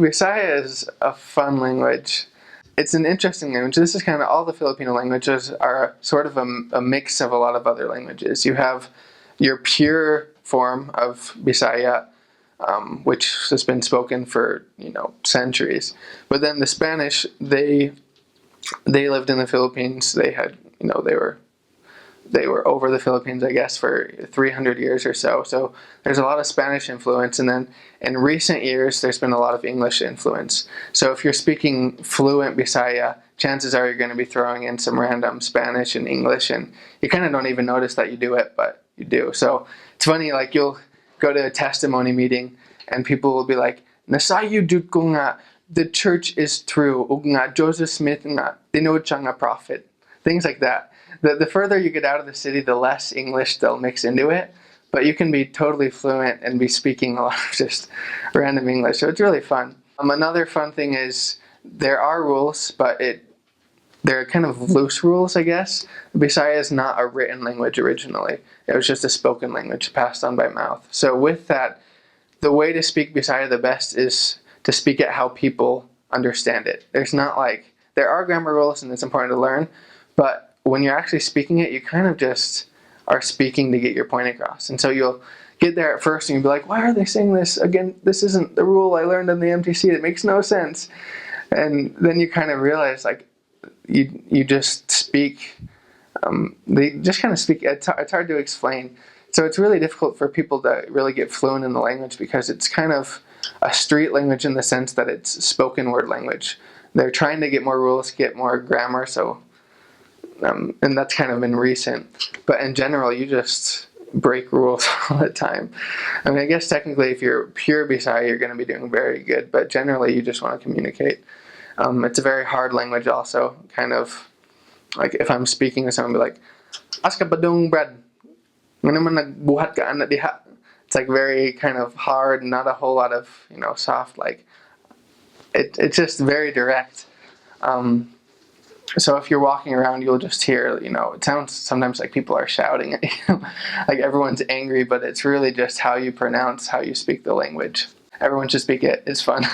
Visaya is a fun language. It's an interesting language. This is kind of all the Filipino languages are sort of a mix of a lot of other languages. You have your pure form of Bisaya, which has been spoken for centuries. But then the Spanish, they lived in the Philippines. They had they were over the Philippines, I guess, for 300 years or so. So there's a lot of Spanish influence, and then in recent years, there's been a lot of English influence. So if you're speaking fluent Bisaya, chances are you're going to be throwing in some random Spanish and English, and you kind of don't even notice that you do it, but you do. So it's funny, like you'll go to a testimony meeting, and people will be like, "Nasayu dud ko nga, the church is true. Ug nga Joseph Smith nga tinuod siya nga prophet." Things like that. The further you get out of the city, the less English they'll mix into it. But you can be totally fluent and be speaking a lot of just random English. So it's really fun. Another fun thing is there are rules, but they're kind of loose rules, I guess. Bisaya is not a written language originally. It was just a spoken language passed on by mouth. So with that, the way to speak Bisaya the best is to speak it how people understand it. There are grammar rules and it's important to learn, but when you're actually speaking it, you kind of just are speaking to get your point across. And so you'll get there at first and you'll be like, why are they saying this? Again, this isn't the rule I learned in the MTC. It makes no sense. And then you kind of realize, like, you just speak, they just kind of speak. It's hard to explain. So it's really difficult for people to really get fluent in the language because it's kind of a street language in the sense that it's spoken word language. They're trying to get more rules, get more grammar, so and that's kind of been recent. But in general, you just break rules all the time. I mean, I guess technically if you're pure Bisaya, you're going to be doing very good, but generally you just want to communicate. It's a very hard language also, kind of like if I'm speaking to someone, be like, "Aska badong Brad, nga naman nagbuhat ka ana diha." It's like very kind of hard, not a whole lot of, soft, like, it's just very direct. So if you're walking around, you'll just hear, it sounds sometimes like people are shouting at you, like everyone's angry, but it's really just how you pronounce, how you speak the language. Everyone should speak it. It's fun.